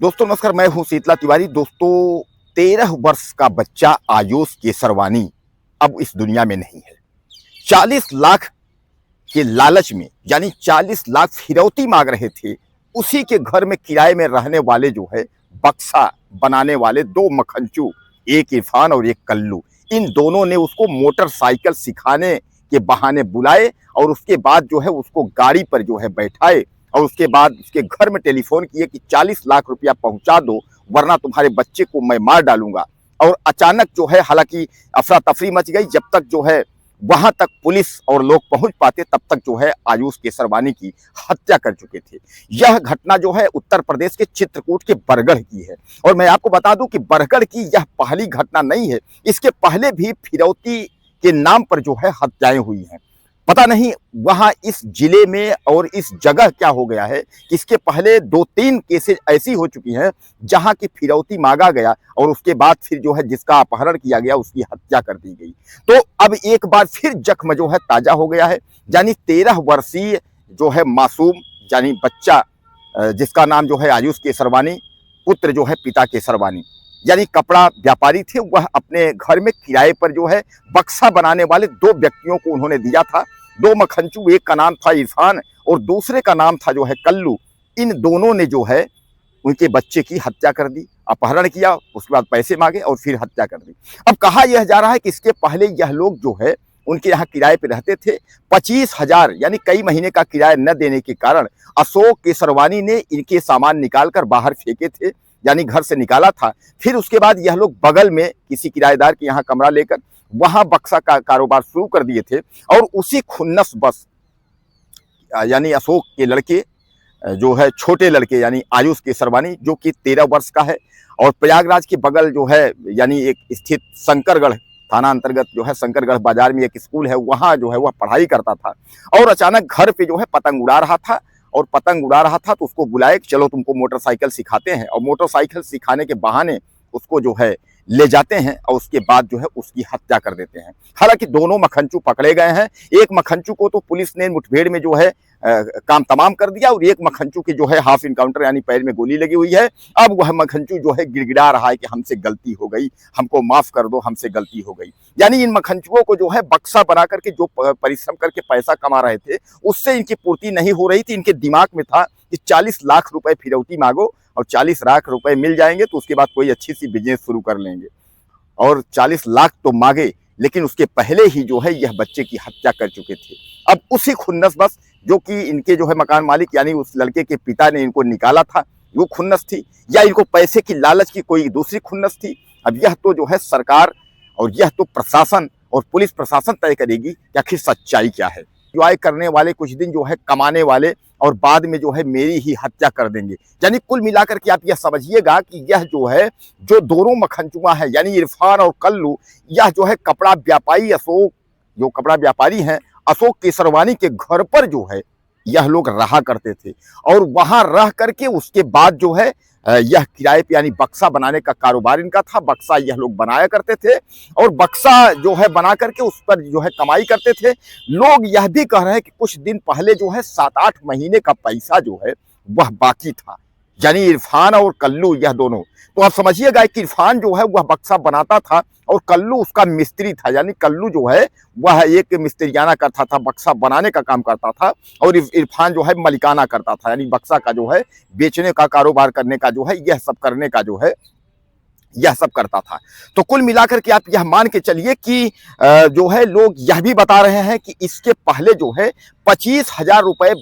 दोस्तों नमस्कार, मैं हूं शीतला तिवारी। दोस्तों 13 वर्ष का बच्चा आयुष केसरवानी अब इस दुनिया में नहीं है। 40 लाख के लालच में यानी 40 लाख फिरौती मांग रहे थे। उसी के घर में किराए में रहने वाले जो है बक्सा बनाने वाले दो मखंचू, एक इरफान और एक कल्लू, इन दोनों ने उसको मोटरसाइकिल सिखाने के बहाने बुलाए और उसके बाद जो है उसको गाड़ी पर जो है बैठाए और उसके बाद उसके घर में टेलीफोन किए कि 40 लाख रुपया पहुंचा दो वरना तुम्हारे बच्चे को मैं मार डालूंगा। और अचानक जो है हालांकि अफरा तफरी मच गई। जब तक जो है वहां तक पुलिस और लोग पहुंच पाते तब तक जो है आयुष केसरवानी की हत्या कर चुके थे। यह घटना जो है उत्तर प्रदेश के चित्रकूट के बरगढ़ की है। और मैं आपको बता दूं कि बरगढ़ की यह पहली घटना नहीं है। इसके पहले भी फिरौती के नाम पर जो है हत्याएं हुई हैं। पता नहीं वहां इस जिले में और इस जगह क्या हो गया है कि इसके पहले 2-3 केसेस ऐसी हो चुकी हैं जहां की फिरौती मांगा गया और उसके बाद फिर जो है जिसका अपहरण किया गया उसकी हत्या कर दी गई। तो अब एक बार फिर जख्म जो है ताजा हो गया है। यानी 13 वर्षीय जो है मासूम यानी बच्चा जिसका नाम जो है आयुष केसरवानी, पुत्र जो है पिता केसरवानी यानी कपड़ा व्यापारी थे, वह अपने घर में किराए पर जो है बक्सा बनाने वाले दो व्यक्तियों को उन्होंने दिया था। दो मखंचू, एक का नाम था इरफान और दूसरे का नाम था जो है कल्लू। इन दोनों ने जो है उनके बच्चे की हत्या कर दी, अपहरण किया, उसके बाद पैसे मांगे और फिर हत्या कर दी। अब कहा यह जा रहा है कि इसके पहले यह लोग जो है उनके यहाँ किराए पे रहते थे। 25,000 यानी कई महीने का किराया न देने के कारण अशोक केसरवानी ने इनके सामान निकालकर बाहर फेंके थे, यानी घर से निकाला था। फिर उसके बाद यह लोग बगल में किसी किराएदार के यहाँ कमरा लेकर वहां बक्सा का कारोबार शुरू कर दिए थे। और उसी खुन्नस बस यानी अशोक के लड़के जो है छोटे लड़के यानी आयुष केसरवानी जो कि 13 वर्ष का है और प्रयागराज के बगल जो है यानी एक स्थित शंकरगढ़ थाना अंतर्गत जो है शंकरगढ़ बाजार में एक स्कूल है, वहां जो है वह पढ़ाई करता था। और अचानक घर पे जो है पतंग उड़ा रहा था और पतंग उड़ा रहा था तो उसको बुलाए कि चलो तुमको मोटरसाइकिल सिखाते हैं। और मोटरसाइकिल सिखाने के बहाने उसको जो है ले जाते हैं और उसके बाद जो है उसकी हत्या कर देते हैं। हालांकि दोनों मखंचू पकड़े गए हैं। एक मखंचू को तो पुलिस ने मुठभेड़ में जो है काम तमाम कर दिया और एक मखंचू की जो है हाफ इनकाउंटर यानी पैर में गोली लगी हुई है। अब वह मखंचू जो है गिड़गिड़ा रहा है कि हमसे गलती हो गई, हमको माफ कर दो, हमसे गलती हो गई। यानी इन मखंचुओं को जो है बक्सा बना करके जो परिश्रम करके पैसा कमा रहे थे उससे इनकी पूर्ति नहीं हो रही थी। इनके दिमाग में था कि 40 लाख रुपए फिरौती मांगो और 40 लाख रुपए मिल जाएंगे तो उसके बाद कोई अच्छी सी बिजनेस शुरू कर लेंगे। और 40 लाख तो मांगे लेकिन उसके पहले ही जो है यह बच्चे की हत्या कर चुके थे। अब उसी खुन्नस बस जो कि इनके जो है मकान मालिक यानी उस लड़के के पिता ने इनको निकाला था वो खुन्नस थी या इनको पैसे की लालच की कोई दूसरी खुन्नस थी। अब यह तो जो है सरकार और यह तो प्रशासन और पुलिस प्रशासन तय करेगी कि आखिर सच्चाई क्या है। एंजॉय करने वाले कुछ दिन जो है कमाने वाले और बाद में जो है मेरी ही हत्या कर देंगे। यानी कुल मिलाकर के आप यह समझिएगा कि यह जो है जो दोनों मखंचुआ है यानी इरफान और कल्लू, यह जो है कपड़ा व्यापारी अशोक जो कपड़ा व्यापारी हैं अशोक केसरवानी के घर पर जो है यह लोग रहा करते थे। और वहां रह करके उसके बाद जो है यह किराए पे यानी बक्सा बनाने का कारोबार इनका था। बक्सा यह लोग बनाया करते थे और बक्सा जो है बना करके उस पर जो है कमाई करते थे। लोग यह भी कह रहे हैं कि कुछ दिन पहले जो है 7-8 महीने का पैसा जो है वह बाकी था। यानी इरफान और कल्लू यह दोनों, तो आप समझिएगा कि इरफान जो है वह बक्सा बनाता था और कल्लू उसका मिस्त्री था। यानी कल्लू जो है वह एक मिस्त्रियाना करता था, बक्सा बनाने का काम करता था और इरफान जो है मलिकाना करता था यानी बक्सा का जो है बेचने का कारोबार करने का जो है यह सब करने का जो है यह सब करता था। तो कुल मिलाकर के आप यह मान के चलिए कि जो है लोग यह भी बता रहे हैं कि इसके पहले जो है 25,000 रुपए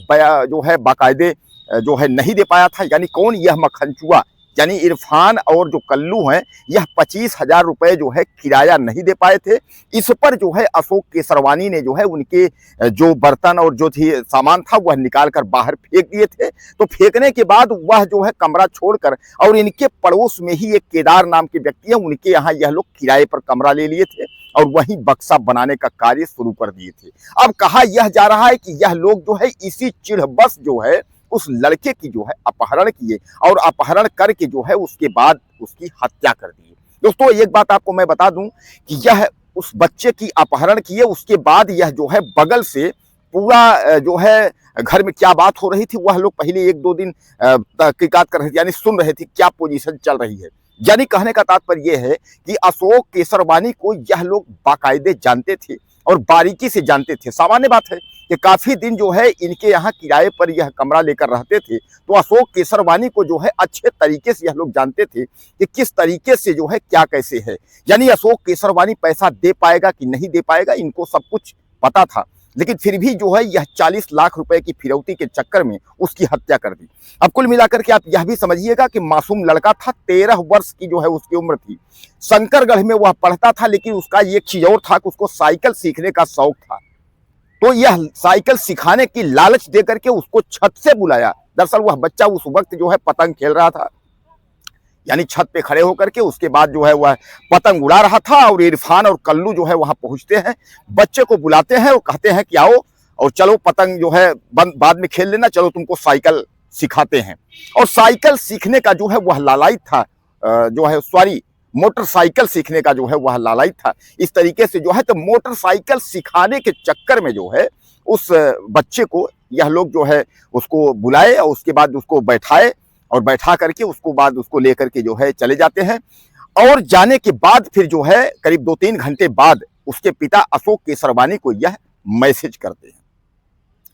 जो है बाकायदे जो है नहीं दे पाया था। यानी कौन, यह मखंचुआ यानी इरफान और जो कल्लू हैं यह 25,000 रुपए जो है किराया नहीं दे पाए थे। इस पर जो है अशोक केसरवानी ने जो है उनके जो बर्तन और जो थी सामान था वह निकाल कर बाहर फेंक दिए थे। तो फेंकने के बाद वह जो है कमरा छोड़कर और इनके पड़ोस में ही एक केदार नाम के व्यक्ति है उनके यहाँ यह लोग किराए पर कमरा ले लिए थे और वहीं बक्सा बनाने का कार्य शुरू कर दिए थे। अब कहा यह जा रहा है कि यह लोग जो है इसी चिढ़बस जो है उस लड़के की जो है अपहरण किए और अपहरण करके जो है उसके बाद उसकी हत्या कर दी। दोस्तों एक बात आपको मैं बता दूं कि यह उस बच्चे की अपहरण किए उसके बाद यह जो है बगल से पूरा जो है घर में क्या बात हो रही थी वह लोग पहले 1-2 दिन तहकीकात कर रहे थे, यानी सुन रहे थे क्या पोजीशन चल रही है। यानी कहने का तात्पर्य यह है कि अशोक केसरवानी को यह लोग बाकायदे जानते थे और बारीकी से जानते थे। सामान्य बात है कि काफी दिन जो है इनके यहाँ किराए पर यह कमरा लेकर रहते थे, तो अशोक केसरवानी को जो है अच्छे तरीके से यह लोग जानते थे कि किस तरीके से जो है क्या कैसे है। यानी अशोक केसरवानी पैसा दे पाएगा कि नहीं दे पाएगा, इनको सब कुछ पता था। लेकिन फिर भी जो है यह 40 लाख रुपए की फिरौती के चक्कर में उसकी हत्या कर दी। अब कुल मिलाकर के आप यह भी समझिएगा कि मासूम लड़का था, 13 वर्ष की जो है उसकी उम्र थी। शंकरगढ़ में वह पढ़ता था, लेकिन उसका एक चीज और था कि उसको साइकिल सीखने का शौक था। तो यह साइकिल सिखाने की लालच देकर के उसको छत से बुलाया। दरअसल वह बच्चा उस वक्त जो है पतंग खेल रहा था, यानी छत पे खड़े होकर के उसके बाद जो है वह पतंग उड़ा रहा था। और इरफान और कल्लू जो है वहां पहुंचते हैं, बच्चे को बुलाते हैं और कहते हैं कि आओ और चलो पतंग जो है बाद में खेल लेना, चलो तुमको साइकिल सिखाते हैं। और साइकिल सीखने का जो है वह लालायित था, जो है सॉरी मोटरसाइकिल सीखने का जो है वह लालायित था। इस तरीके से जो है तो मोटरसाइकिल सिखाने के चक्कर में जो है उस बच्चे को यह लोग जो है उसको बुलाए और उसके बाद उसको बैठाए और बैठा करके उसको बाद उसको लेकर के जो है चले जाते हैं। और जाने के बाद फिर जो है करीब 2-3 घंटे बाद उसके पिता अशोक केसरवानी को यह मैसेज करते हैं।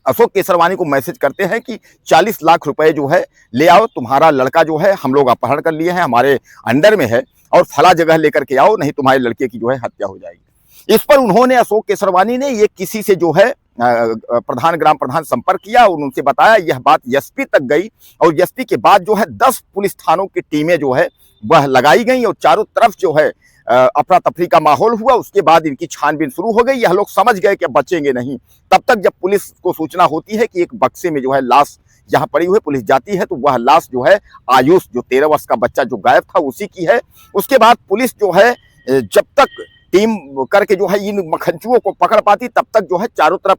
अशोक केसरवानी को मैसेज करते हैं कि 40 लाख रुपए जो है ले आओ, तुम्हारा लड़का जो है हम लोग अपहरण कर लिए हैं, हमारे अंडर में है, और फला जगह लेकर के आओ, नहीं तुम्हारे लड़के की जो है हत्या हो जाएगी। इस पर उन्होंने अशोक केसरवानी ने ये किसी से जो है ग्राम प्रधान संपर्क किया और उनसे बताया। यह बात एसपी तक गई और एसपी के बाद जो है 10 पुलिस थानों की टीमें जो है वह लगाई गई और चारों तरफ जो है अफरा तफरी का माहौल हुआ। उसके बाद इनकी छानबीन शुरू हो गई। यह लोग समझ गए कि बचेंगे नहीं। तब तक जब पुलिस को सूचना होती है कि एक बक्से में जो है लाश यहाँ पड़ी हुई, पुलिस जाती है तो वह लाश जो है आयुष, जो 13 वर्ष का बच्चा जो गायब था, उसी की है। उसके बाद पुलिस जो है जब तक टीम करके जो है इन मखंचुओं को पकड़ पाती, तब तक जो है चारों तरफ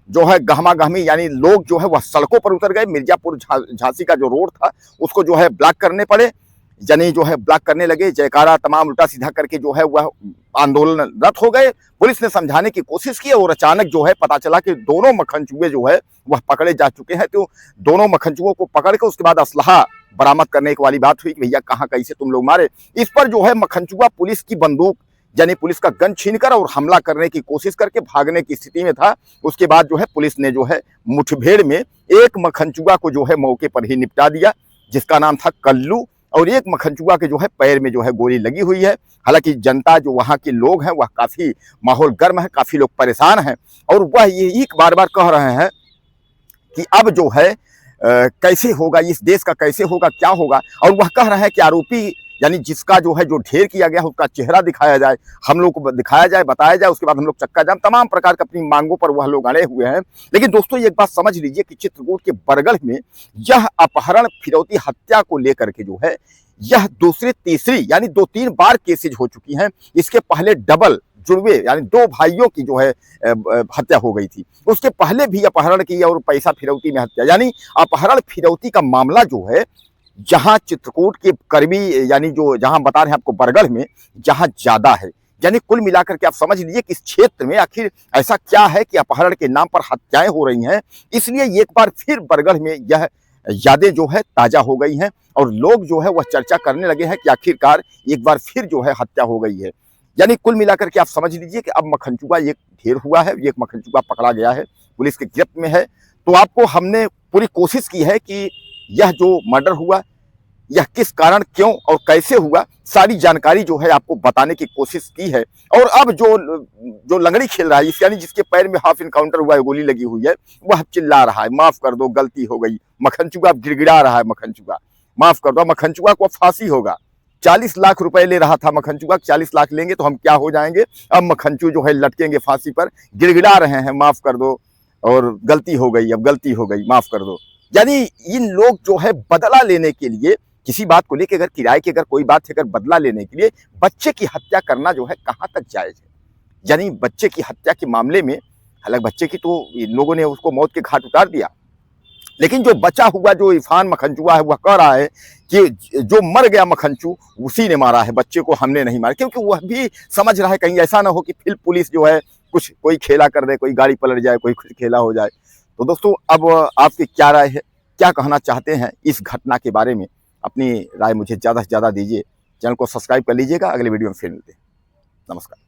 जो है गहमा गहमी, यानी लोग जो है वह सड़कों पर उतर गए। मिर्जापुर झांसी का जो रोड था उसको जो है ब्लॉक करने पड़े, यानी जो है ब्लॉक करने लगे। जयकारा तमाम उल्टा सीधा करके जो है वह आंदोलनरत हो गए। पुलिस ने समझाने की कोशिश की और अचानक जो है पता चला कि दोनों मखनचुए जो है वह पकड़े जा चुके हैं। तो दोनों मखनचुओं को पकड़ के उसके बाद असलहा बरामद करने की वाली बात हुई कि भैया कहाँ कैसे तुम लोग मारे। इस पर जो है मखनचुआ पुलिस की बंदूक, यानी पुलिस का गन छीनकर और हमला करने की कोशिश करके भागने की स्थिति में था। उसके बाद जो है पुलिस ने जो है मुठभेड़ में एक मखनचुआ को जो है मौके पर ही निपटा दिया, जिसका नाम था कल्लू। और एक मखनचुआ के जो है पैर में जो है गोली लगी हुई है। हालांकि जनता जो वहाँ के लोग हैं वह काफी माहौल गर्म है, काफी लोग परेशान हैं और वह यही बार बार कह रहे हैं कि अब जो है कैसे होगा, इस देश का कैसे होगा, क्या होगा। और वह कह रहे हैं कि आरोपी यानी जिसका जो है जो ढेर किया गया है उसका चेहरा दिखाया जाए, हम लोग को दिखाया जाए, बताया जाए, उसके बाद हम लोग चक्का जाम, तमाम प्रकार की अपनी मांगों पर वह लोग अड़े हुए हैं। लेकिन दोस्तों एक बात समझ लीजिए कि चित्रकूट के बरगढ़ में यह अपहरण, फिरौती, हत्या को लेकर के जो है यह दूसरी तीसरी यानी 2-3 बार केसेज हो चुकी हैं। इसके पहले डबल जुड़वे यानी 2 भाइयों की जो है हत्या हो गई थी। उसके पहले भी अपहरण की और पैसा फिरौती में हत्या, यानी अपहरण फिरौती का मामला जो है जहां चित्रकूट के करबी यानी जो जहां बता रहे हैं आपको बरगढ़ में जहां ज्यादा है। यानी कुल मिलाकर के आप समझ लीजिए कि इस क्षेत्र में आखिर ऐसा क्या है कि अपहरण के नाम पर हत्याएं हो रही हैं। इसलिए एक बार फिर बरगढ़ में यह यादें जो है ताजा हो गई हैं और लोग जो है वह चर्चा करने लगे हैं कि आखिरकार एक बार फिर जो है हत्या हो गई है। यानी कुल मिलाकर के आप समझ लीजिए कि अब मखनचुआ एक ढेर हुआ है, एक मखनचुआ पकड़ा गया है, पुलिस के गिरफ्त में है। तो आपको हमने पूरी कोशिश की है कि यह जो मर्डर हुआ यह किस कारण, क्यों और कैसे हुआ, सारी जानकारी जो है आपको बताने की कोशिश की है। और अब जो लंगड़ी खेल रहा है, यानी जिसके पैर में हाफ इनकाउंटर हुआ है, गोली लगी हुई है, वह चिल्ला रहा है माफ कर दो, गलती हो गई। मखनचुआ गिड़गिड़ा रहा है, मखनचुआ माफ कर दो। मखनचुआ को फांसी होगा। 40 लाख रुपए ले रहा था मखनचुआ, 40 लाख लेंगे तो हम क्या हो जाएंगे। अब मखनचू जो है लटकेंगे फांसी पर, गिड़गिड़ा रहे हैं माफ कर दो और गलती हो गई, अब गलती हो गई, माफ कर दो। यानी इन लोग जो है बदला लेने के लिए, किसी बात को लेकर, अगर किराए की अगर कोई बात है, अगर बदला लेने के लिए बच्चे की हत्या करना जो है कहाँ तक जायज है। यानी बच्चे की हत्या के मामले में, हालांकि बच्चे की तो इन लोगों ने उसको मौत के घाट उतार दिया, लेकिन जो बचा हुआ जो इरफान मखनचुआ है वह कह रहा है कि जो मर गया मखनचू उसी ने मारा है, बच्चे को हमने नहीं मारा। क्योंकि वह भी समझ रहा है कहीं ऐसा ना हो कि फिर पुलिस जो है कोई खेला कर दे, कोई गाड़ी पलट जाए, कोई कुछ खेला हो जाए। तो दोस्तों अब आपकी क्या राय है, क्या कहना चाहते हैं इस घटना के बारे में? अपनी राय मुझे ज़्यादा से ज़्यादा दीजिए। चैनल को सब्सक्राइब कर लीजिएगा। अगले वीडियो में फिर मिलते हैं। नमस्कार।